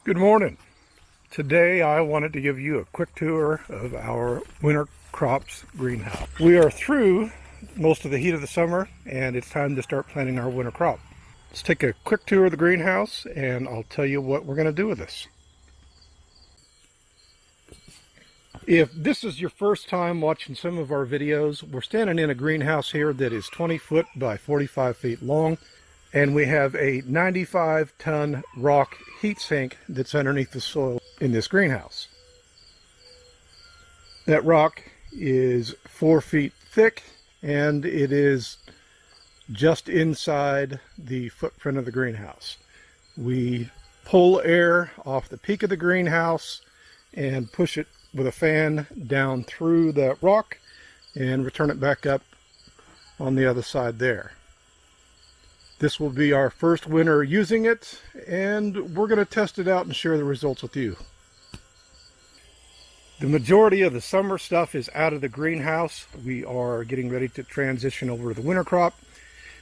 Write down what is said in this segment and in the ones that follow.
Good morning. Today I wanted to give you a quick tour of our winter crops greenhouse. We are through most of the heat of the summer and it's time to start planting our winter crop. Let's take a quick tour of the greenhouse and I'll tell you what we're going to do with this. If this is your first time watching some of our videos, we're standing in a greenhouse here that is 20 foot by 45 feet long. And we have a 95-ton rock heat sink that's underneath the soil in this greenhouse. That rock is 4 feet thick and it is just inside the footprint of the greenhouse. We pull air off the peak of the greenhouse and push it with a fan down through that rock and return it back up on the other side there. This will be our first winter using it, and we're going to test it out and share the results with you. The majority of the summer stuff is out of the greenhouse. We are getting ready to transition over to the winter crop.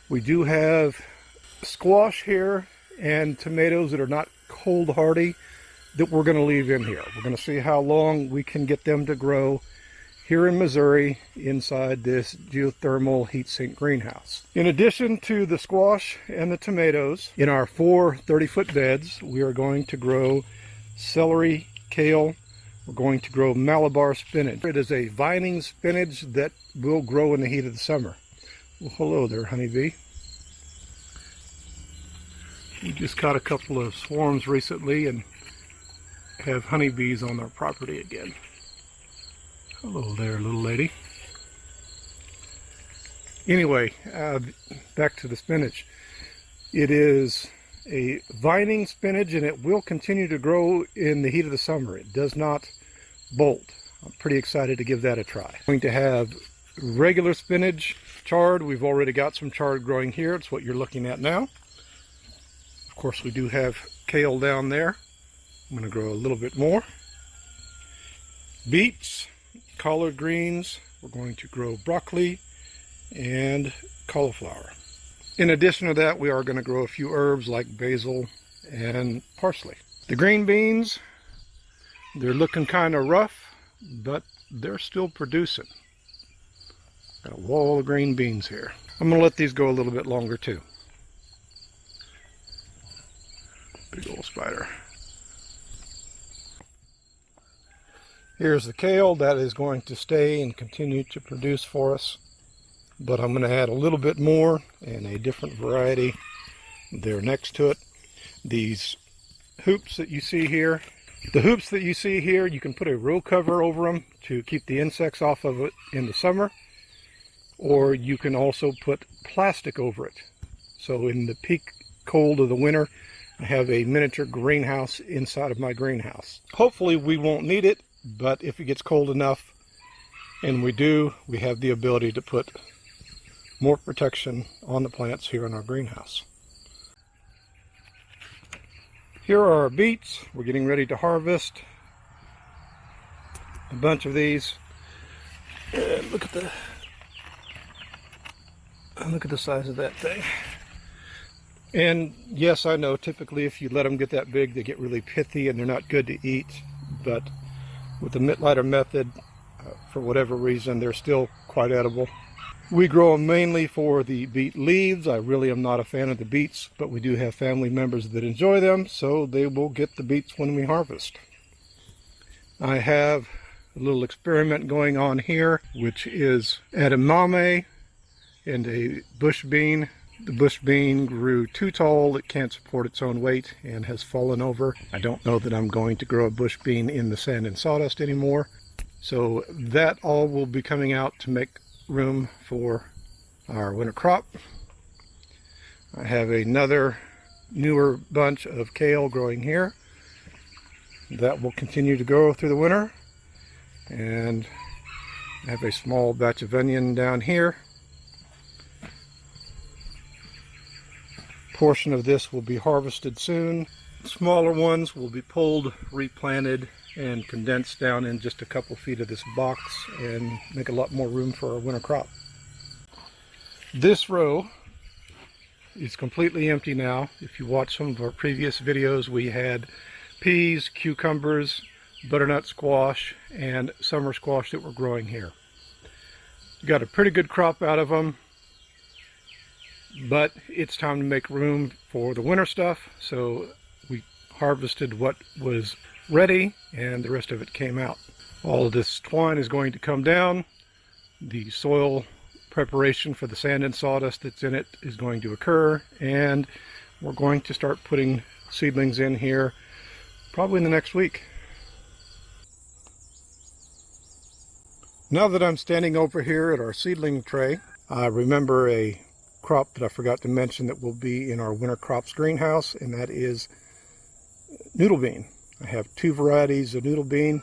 We do have squash here and tomatoes that are not cold hardy that we're going to leave in here. We're going to see how long we can get them to grow here in Missouri inside this geothermal heat sink greenhouse. In addition to the squash and the tomatoes, in our 4 30-foot beds, we are going to grow celery, kale. We're going to grow Malabar spinach. It is a vining spinach that will grow in the heat of the summer. Well, hello there, honeybee. We just caught a couple of swarms recently and have honeybees on our property again. Hello there, little lady. Anyway, back to the spinach. It is a vining spinach and it will continue to grow in the heat of the summer. It does not bolt. I'm pretty excited to give that a try. I'm going to have regular spinach, chard. We've already got some chard growing here. It's what you're looking at now. Of course, we do have kale down there. I'm going to grow a little bit more. Beets, collard greens, we're going to grow broccoli and cauliflower. In addition to that, we are going to grow a few herbs like basil and parsley. The green beans, they're looking kind of rough, but they're still producing. Got a wall of green beans here. I'm going to let these go a little bit longer too. Big old spider. Here's the kale that is going to stay and continue to produce for us, but I'm going to add a little bit more and a different variety there next to it. These hoops that you see here, you can put a row cover over them to keep the insects off of it in the summer, or you can also put plastic over it. So in the peak cold of the winter, I have a miniature greenhouse inside of my greenhouse. Hopefully we won't need it, but if it gets cold enough, and we do, we have the ability to put more protection on the plants here in our greenhouse. Here are our beets. We're getting ready to harvest a bunch of these. And look at the size of that thing. And yes, I know typically if you let them get that big, they get really pithy and they're not good to eat, but with the Mittlighter method, for whatever reason, they're still quite edible. We grow them mainly for the beet leaves. I really am not a fan of the beets, but we do have family members that enjoy them, so they will get the beets when we harvest. I have a little experiment going on here, which is edamame and a bush bean. The bush bean grew too tall, it can't support its own weight and has fallen over. I don't know that I'm going to grow a bush bean in the sand and sawdust anymore. So that all will be coming out to make room for our winter crop. I have another newer bunch of kale growing here. That will continue to grow through the winter. And I have a small batch of onion down here. Portion of this will be harvested soon. Smaller ones will be pulled, replanted, and condensed down in just a couple feet of this box and make a lot more room for our winter crop. This row is completely empty now. If you watch some of our previous videos, we had peas, cucumbers, butternut squash, and summer squash that we're growing here. Got a pretty good crop out of them, but it's time to make room for the winter stuff, so we harvested what was ready and the rest of it came out. All of this twine is going to come down. The soil preparation for the sand and sawdust that's in it is going to occur, and we're going to start putting seedlings in here probably in the next week. Now that I'm standing over here at our seedling tray, I remember a crop that I forgot to mention that will be in our winter crops greenhouse, and that is noodle bean. I have two varieties of noodle bean.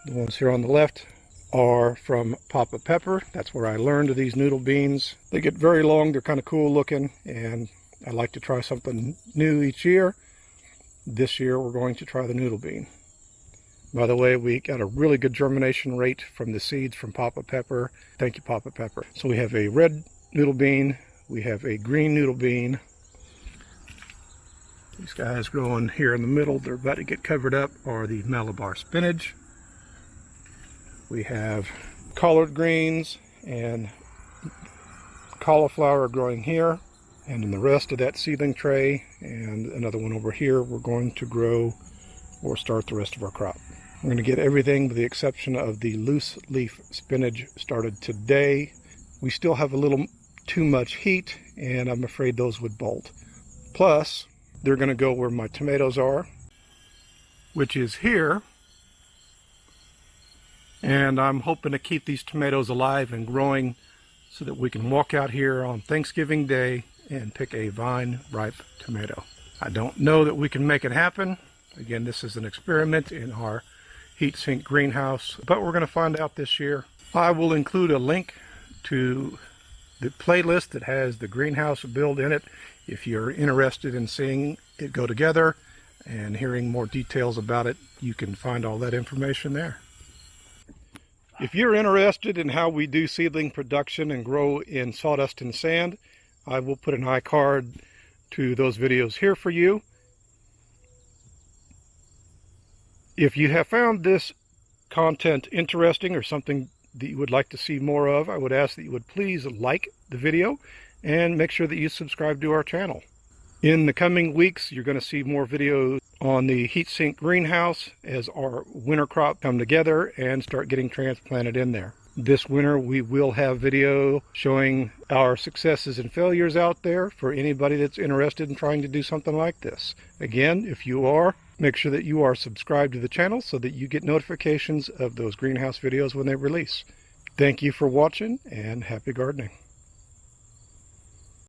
The ones here on the left are from Papa Pepper. That's where I learned of these noodle beans. They get very long, they're kind of cool looking, and I like to try something new each year. This year we're going to try the noodle bean. By the way, we got a really good germination rate from the seeds from Papa Pepper. Thank you, Papa Pepper. So we have a red noodle bean, we have a green noodle bean. These guys growing here in the middle, they're about to get covered up, are the Malabar spinach. We have collard greens and cauliflower growing here. And in the rest of that seedling tray and another one over here, we're going to grow or start the rest of our crop. We're going to get everything with the exception of the loose leaf spinach started today. We still have a little too much heat, and I'm afraid those would bolt. Plus, they're going to go where my tomatoes are, which is here. And I'm hoping to keep these tomatoes alive and growing so that we can walk out here on Thanksgiving Day and pick a vine ripe tomato. I don't know that we can make it happen. Again, this is an experiment in our heat sink greenhouse, but we're going to find out this year. I will include a link to the playlist that has the greenhouse build in it if you're interested in seeing it go together and hearing more details about it. You can find all that information there. If you're interested in how we do seedling production and grow in sawdust and sand, I will put an iCard to those videos here for you. If you have found this content interesting or something that you would like to see more of, I would ask that you would please like the video and make sure that you subscribe to our channel. In the coming weeks, you're going to see more videos on the heat sink greenhouse as our winter crop come together and start getting transplanted in there. This winter we will have video showing our successes and failures out there for anybody that's interested in trying to do something like this. Again, if you are, make sure that you are subscribed to the channel so that you get notifications of those greenhouse videos when they release. Thank you for watching, and happy gardening.